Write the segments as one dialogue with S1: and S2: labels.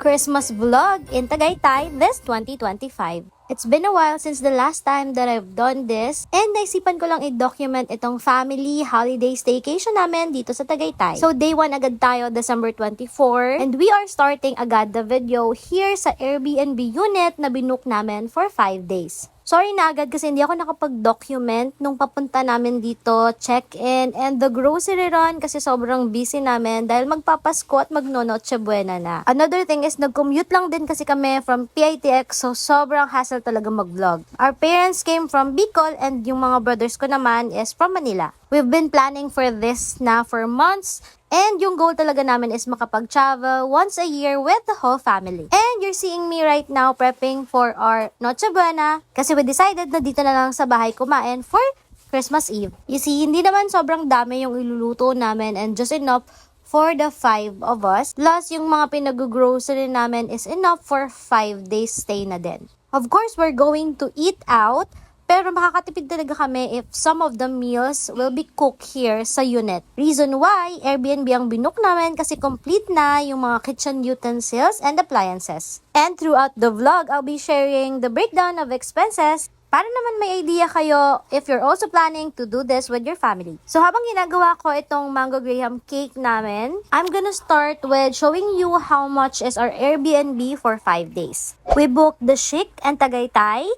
S1: Christmas vlog in Tagaytay this 2025. It's been a while since the last time that I've done this and naisipan ko lang i-document itong family holiday staycation namin dito sa Tagaytay. So day 1 agad tayo, December 24, and we are starting agad the video here sa Airbnb unit na binook namin for 5 days. Sorry na agad kasi hindi ako nakapag-document nung papunta namin dito, check-in, and the grocery run kasi sobrang busy namin dahil magpapasko at magno-Noche Buena na. Another thing is nag-commute lang din kasi kami from PITX, so sobrang hassle talaga mag-vlog. Our parents came from Bicol and yung mga brothers ko naman is from Manila. We've been planning for this na for months. And yung goal talaga namin is makapag-travel once a year with the whole family. And you're seeing me right now prepping for our Noche Buena kasi we decided na dito na lang sa bahay kumain for Christmas Eve. You see, hindi naman sobrang dami yung iluluto namin and just enough for the 5 of us. Plus, yung mga pinag-grocery namin is enough for 5 days stay na din. Of course, we're going to eat out. Pero makakatipid talaga kami if some of the meals will be cooked here sa unit. Reason why, Airbnb ang binook namin kasi complete na yung mga kitchen utensils and appliances. And throughout the vlog, I'll be sharing the breakdown of expenses para naman may idea kayo if you're also planning to do this with your family. So habang ginagawa ko itong mango graham cake namin, I'm gonna start with showing you how much is our Airbnb for 5 days. We booked the Chic and Tagaytay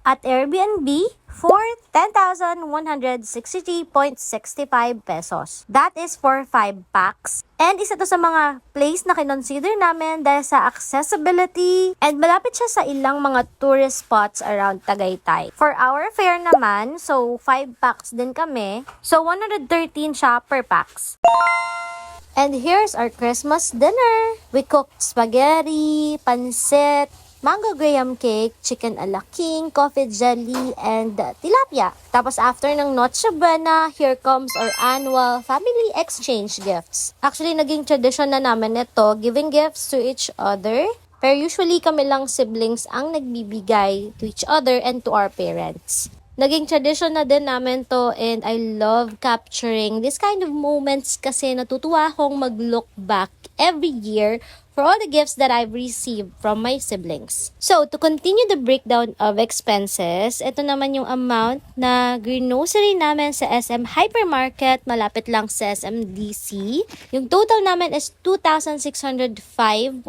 S1: at Airbnb for 10,163.65 pesos. That is for 5 packs. And isa to sa mga place na kinonsider namin dahil sa accessibility and malapit siya sa ilang mga tourist spots around Tagaytay. For our fare naman, so 5 packs din kami. So 113 siya per packs. And here's our Christmas dinner. We cooked spaghetti, pancit, mango graham cake, chicken a la king, coffee jelly, and tilapia. Tapos after ng Noche Buena, here comes our annual family exchange gifts. Actually, naging tradition na namin ito, giving gifts to each other. Pero usually kami lang siblings ang nagbibigay to each other and to our parents. Naging tradition na din namin to and I love capturing this kind of moments kasi natutuwa akong mag-look back every year for all the gifts that I've received from my siblings. So, to continue the breakdown of expenses, ito naman yung amount na grocery namin sa SM Hypermarket, malapit lang sa SMDC. Yung total namin is 2,605.28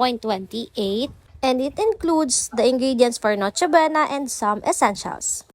S1: and it includes the ingredients for Noche Buena and some essentials.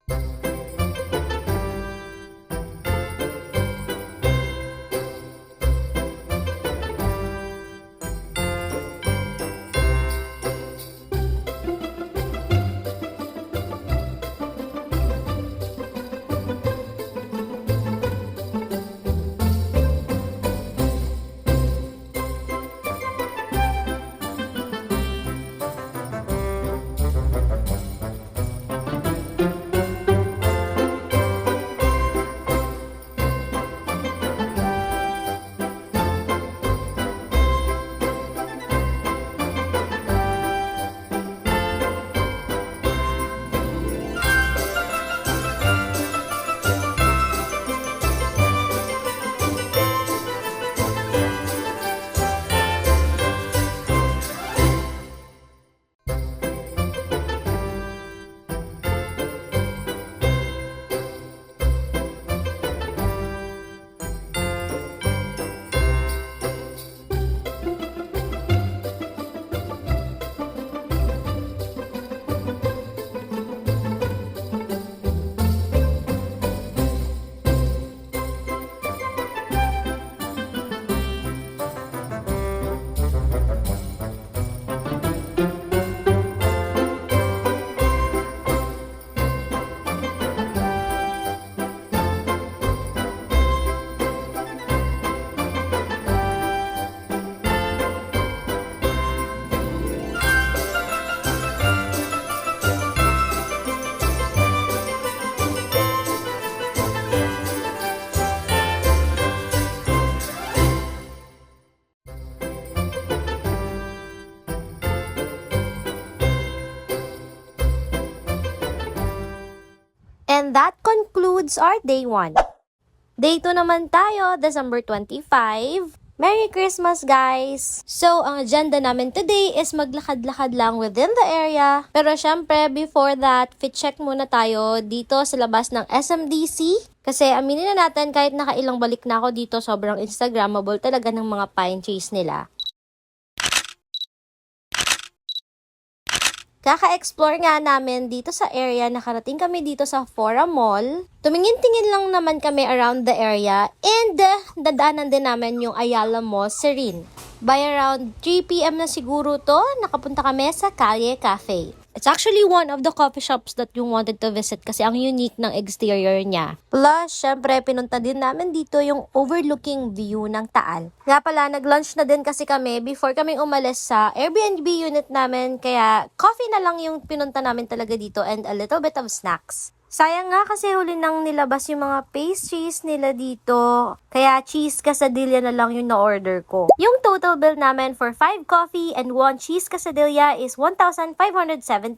S1: And that concludes our day 1. Day 2 naman tayo, December 25. Merry Christmas, guys! So, ang agenda namin today is maglakad-lakad lang within the area. Pero syempre, before that, fit check muna tayo dito sa labas ng SMDC. Kasi aminin na natin, kahit nakailang balik na ako dito, sobrang Instagrammable talaga ng mga pine trees nila. Kaka-explore nga namin dito sa area, nakarating kami dito sa Fora Mall. Tumingin-tingin lang naman kami around the area and dadaanan din namin yung Ayala Mall, Serene. By around 3 PM na siguro to, nakapunta kami sa Calle Cafe. It's actually one of the coffee shops that you wanted to visit kasi ang unique ng exterior niya. Plus, syempre, pinunta din namin dito yung overlooking view ng Taal. Nga pala, nag-lunch na din kasi kami before kami umalis sa Airbnb unit namin, kaya coffee na lang yung pinunta namin talaga dito and a little bit of snacks. Sayang nga kasi huli nang nilabas yung mga pastries nila dito. Kaya cheese quesadilla na lang yung na-order ko. Yung total bill namin for 5 coffee and 1 cheese quesadilla is 1,570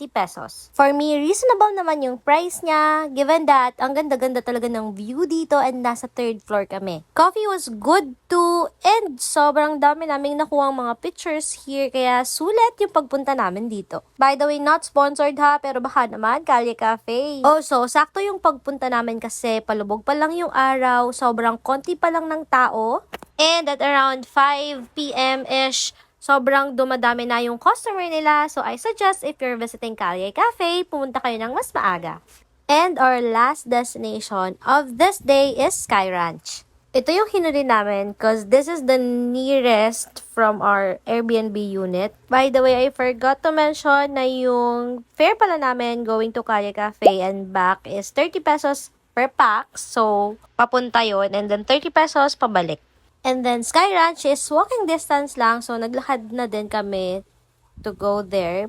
S1: pesos. For me, reasonable naman yung price niya, given that ang ganda-ganda talaga ng view dito and nasa 3rd floor kami. Coffee was good too and sobrang dami naming nakuha mga pictures here, kaya sulit yung pagpunta namin dito. By the way, not sponsored ha, pero baka naman, Calle Cafe. Also, sakto yung pagpunta namin kasi palubog pa lang yung araw, sobrang konti pa lang ng tao. And at around 5 PM-ish, sobrang dumadami na yung customer nila. So I suggest if you're visiting Calle Cafe, pumunta kayo ng mas maaga. And our last destination of this day is Sky Ranch. Ito yung hinuli namin because this is the nearest from our Airbnb unit. By the way, I forgot to mention na yung fare pala namin going to Calle Cafe and back is 30 pesos per pax. So, papunta yun and then 30 pesos pabalik. And then Sky Ranch is walking distance lang, so naglakad na din kami to go there.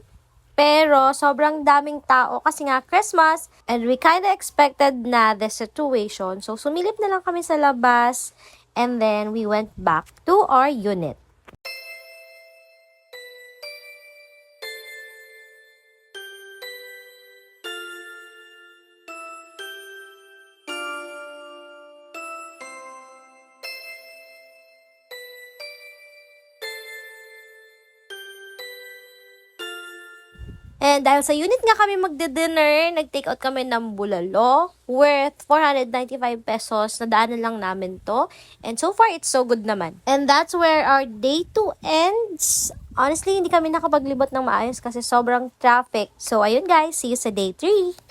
S1: Pero sobrang daming tao kasi nga Christmas and we kinda expected na the situation. So sumilip na lang kami sa labas and then we went back to our unit. And dahil sa unit nga kami magde-dinner, nag-take out kami ng bulalo worth 495 pesos. Nadaanan lang namin to. And so far, it's so good naman. And that's where our day 2 ends. Honestly, hindi kami nakapaglibot ng maayos kasi sobrang traffic. So ayun guys, see you sa day 3.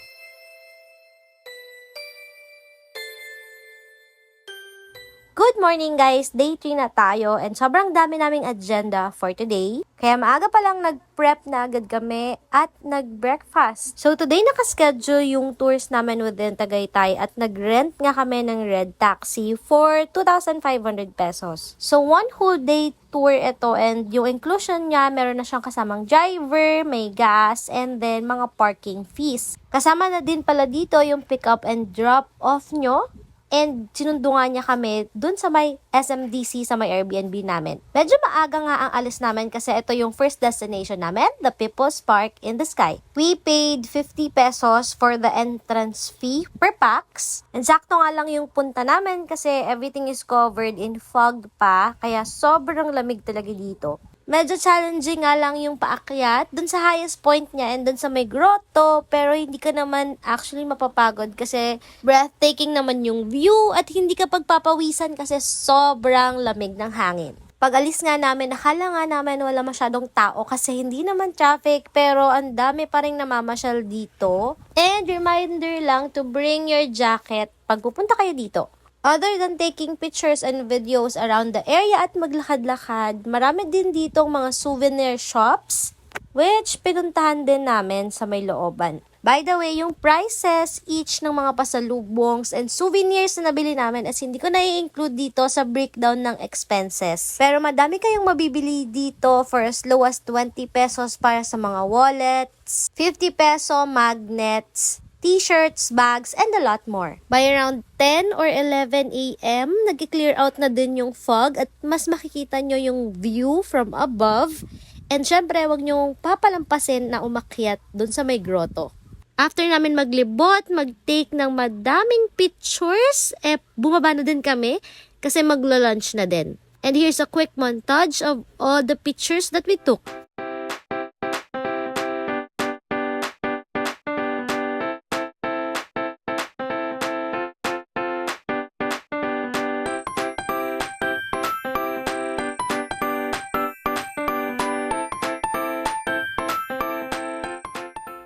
S1: Good morning guys! Day 3 na tayo and sobrang dami naming agenda for today. Kaya maaga pa lang nag-prep na agad kami at nag-breakfast. So today nakaschedule yung tours namin within Tagaytay at nag-rent nga kami ng red taxi for 2,500 pesos. So one whole day tour ito and yung inclusion niya, meron na siyang kasamang driver, may gas, and then mga parking fees. Kasama na din pala dito yung pick up and drop off nyo. And sinundungan niya kami dun sa may SMDC sa may Airbnb namin. Medyo maaga nga ang alis namin kasi ito yung first destination namin, the People's Park in the Sky. We paid 50 pesos for the entrance fee per pax. And sakto nga lang yung punta namin kasi everything is covered in fog pa, kaya sobrang lamig talaga dito. Medyo challenging nga lang yung paakyat dun sa highest point niya and dun sa may grotto, pero hindi ka naman actually mapapagod kasi breathtaking naman yung view at hindi ka pagpapawisan kasi sobrang lamig ng hangin. Pag alis nga namin, nakala nga namin wala masyadong tao kasi hindi naman traffic, pero ang dami pa rin namamasyal dito. And reminder lang to bring your jacket pag pupunta kayo dito. Other than taking pictures and videos around the area at maglakad-lakad, marami din ditong mga souvenir shops, which pinuntahan din namin sa may looban. By the way, yung prices each ng mga pasalubongs and souvenirs na nabili namin as hindi ko na-include dito sa breakdown ng expenses. Pero madami kayong mabibili dito for as low as 20 pesos para sa mga wallets, 50 peso magnets, t-shirts, bags, and a lot more. By around 10 or 11 a.m., nag-clear out na din yung fog at mas makikita nyo yung view from above. And syempre, wag nyo papalampasin na umakyat dun sa may grotto. After namin maglibot, mag-take ng madaming pictures, bumaba na din kami kasi maglo-lunch na din. And here's a quick montage of all the pictures that we took.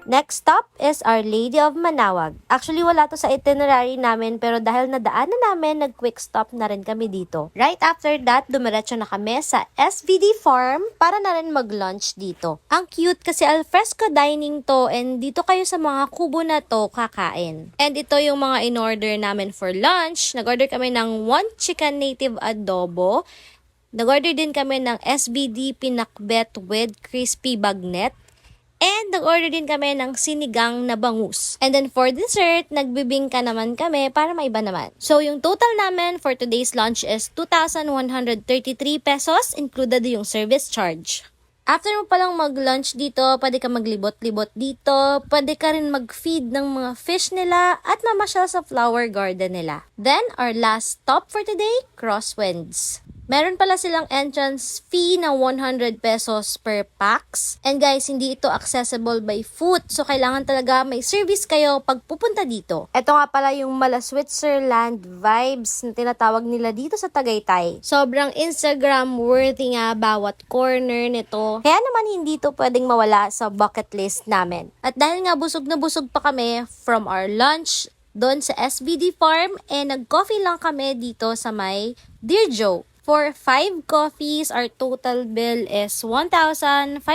S1: Next stop is Our Lady of Manaoag. Actually, wala to sa itinerary namin pero dahil nadaanan namin, nag-quick stop na rin kami dito. Right after that, dumiretso na kami sa SVD Farm para na rin mag-lunch dito. Ang cute kasi alfresco dining to and dito kayo sa mga kubo na to kakain. And ito yung mga in-order namin for lunch. Nag-order kami ng 1 chicken native adobo. Nag-order din kami ng SBD pinakbet with crispy bagnet. And nag-order din kami ng sinigang na bangus. And then for dessert, nagbibingka naman kami para maiba naman. So yung total namin for today's lunch is 2,133 pesos, included yung service charge. After mo palang mag-lunch dito, pwede ka maglibot-libot dito, pwede ka rin mag-feed ng mga fish nila at mamasyal sa flower garden nila. Then, our last stop for today, Crosswinds. Meron pala silang entrance fee na 100 pesos per pax. And guys, hindi ito accessible by foot. So, kailangan talaga may service kayo pag pupunta dito. Ito nga pala yung mala Switzerland vibes na tinatawag nila dito sa Tagaytay. Sobrang Instagram worthy nga bawat corner nito. Kaya naman hindi ito pwedeng mawala sa bucket list namin. At dahil nga busog na busog pa kami from our lunch doon sa SBD Farm, nag-coffee lang kami dito sa may Dear Joe. For 5 coffees, our total bill is 1,585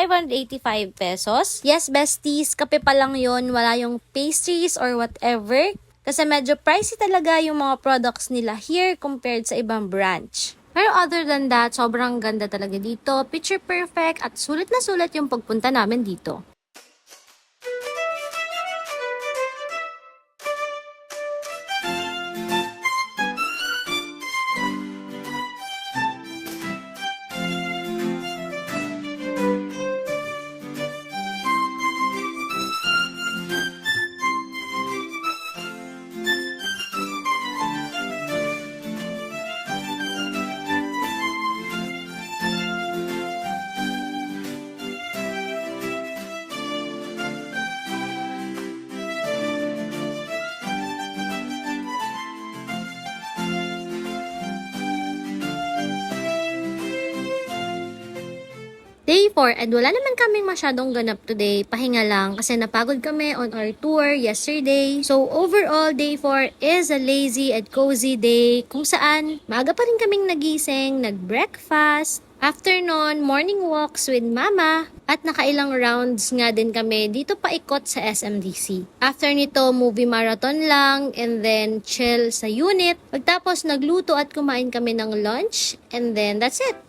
S1: pesos. Yes, besties, kape pa lang yun. Wala yung pastries or whatever. Kasi medyo pricey talaga yung mga products nila here compared sa ibang branch. Pero other than that, sobrang ganda talaga dito. Picture perfect at sulit na sulit yung pagpunta namin dito. Day 4, and wala naman kaming masyadong ganap today. Pahinga lang kasi napagod kami on our tour yesterday. So overall, day 4 is a lazy and cozy day kung saan maaga pa rin kaming nagising, nag-breakfast. After nun, morning walks with mama at nakailang rounds nga din kami dito paikot sa SMDC. After nito, movie marathon lang and then chill sa unit. Pagtapos, nagluto at kumain kami ng lunch and then that's it.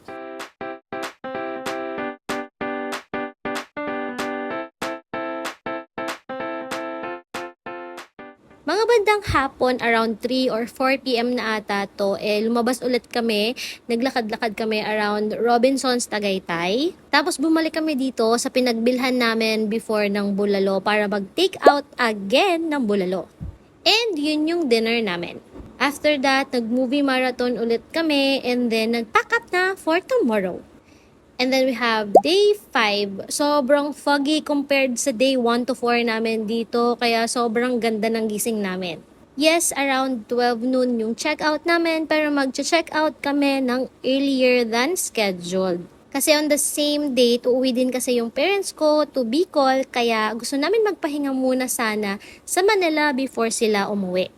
S1: Mga bandang hapon, around 3 or 4 p.m. na ata to, lumabas ulit kami, naglakad-lakad kami around Robinsons, Tagaytay. Tapos bumalik kami dito sa pinagbilhan namin before ng bulalo para mag-take out again ng bulalo. And yun yung dinner namin. After that, nag-movie marathon ulit kami and then nag-pack up na for tomorrow. And then we have day 5. Sobrang foggy compared sa day 1 to 4 namin dito. Kaya sobrang ganda ng gising namin. Yes, around 12 noon yung check-out namin. Pero mag-check-out kami ng earlier than scheduled. Kasi on the same date, uuwi din kasi yung parents ko to Bicol. Kaya gusto namin magpahinga muna sana sa Manila before sila umuwi.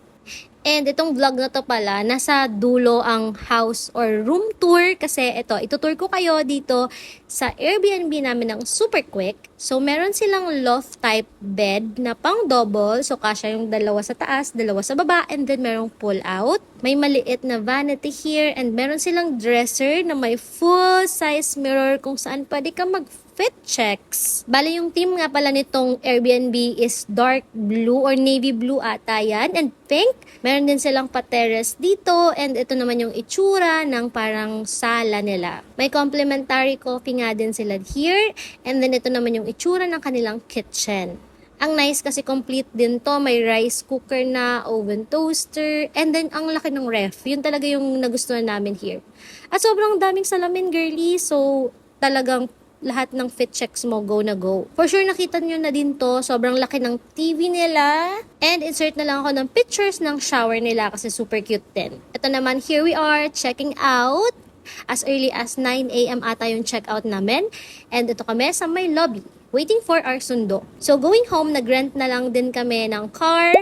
S1: And itong vlog na to pala, nasa dulo ang house or room tour kasi itutour ko kayo dito sa Airbnb namin ng super quick. So meron silang loft type bed na pang double. So kasya yung dalawa sa taas, dalawa sa baba, and then merong pull out. May maliit na vanity here and meron silang dresser na may full size mirror kung saan pwede ka mag-fit checks. Bale yung theme nga pala nitong Airbnb is dark blue or navy blue ata yan and pink. Meron din silang pa-terrace dito and ito naman yung itsura ng parang sala nila. May complimentary coffee nga din sila here and then ito naman yung itsura ng kanilang kitchen. Ang nice kasi complete din to. May rice cooker na, oven toaster, and then ang laki ng ref. Yun talaga yung nagustuhan namin here. At sobrang daming salamin, girly. So, talagang lahat ng fit checks mo, go na go. For sure, nakita nyo na din to. Sobrang laki ng TV nila. And insert na lang ako ng pictures ng shower nila kasi super cute din. Ito naman, here we are, checking out. As early as 9 a.m. ata yung check-out namin. And ito kami sa may lobby, waiting for our sundo. So going home, nag-rent na lang din kami ng car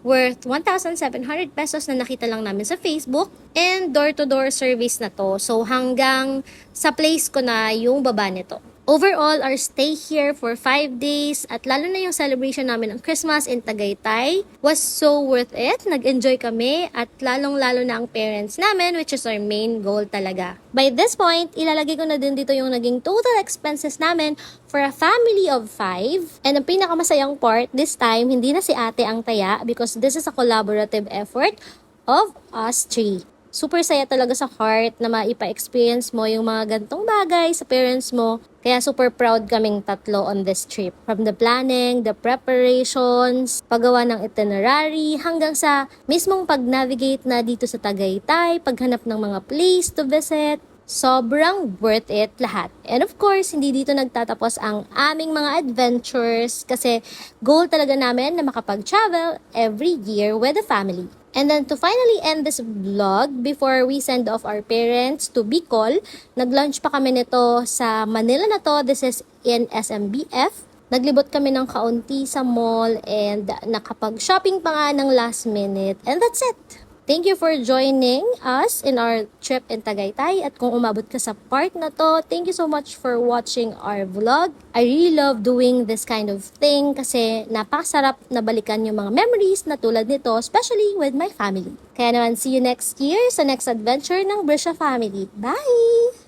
S1: worth 1,700 pesos na nakita lang namin sa Facebook. And door-to-door service na to. So hanggang sa place ko na yung baba nito. Overall, our stay here for 5 days at lalo na yung celebration namin ng Christmas in Tagaytay was so worth it. Nag-enjoy kami at lalong-lalo na ang parents namin, which is our main goal talaga. By this point, ilalagay ko na din dito yung naging total expenses namin for a family of 5. And ang pinakamasayang part, this time, hindi na si ate ang taya because this is a collaborative effort of us 3. Super saya talaga sa heart na maipa-experience mo yung mga gantong bagay sa parents mo. Kaya super proud kaming tatlo on this trip. From the planning, the preparations, paggawa ng itinerary, hanggang sa mismong pag-navigate na dito sa Tagaytay, paghanap ng mga place to visit. Sobrang worth it lahat. And of course, hindi dito nagtatapos ang aming mga adventures kasi goal talaga namin na makapag-travel every year with the family. And then to finally end this vlog, before we send off our parents to Bicol, nag-launch pa kami nito sa Manila na to. This is in SMBF. Naglibot kami ng kaunti sa mall and nakapag-shopping pa nga ng last minute. And that's it. Thank you for joining us in our trip in Tagaytay. At kung umabot ka sa part na to, thank you so much for watching our vlog. I really love doing this kind of thing kasi napakasarap na balikan yung mga memories na tulad nito, especially with my family. Kaya naman, see you next year sa next adventure ng Brisha Family. Bye!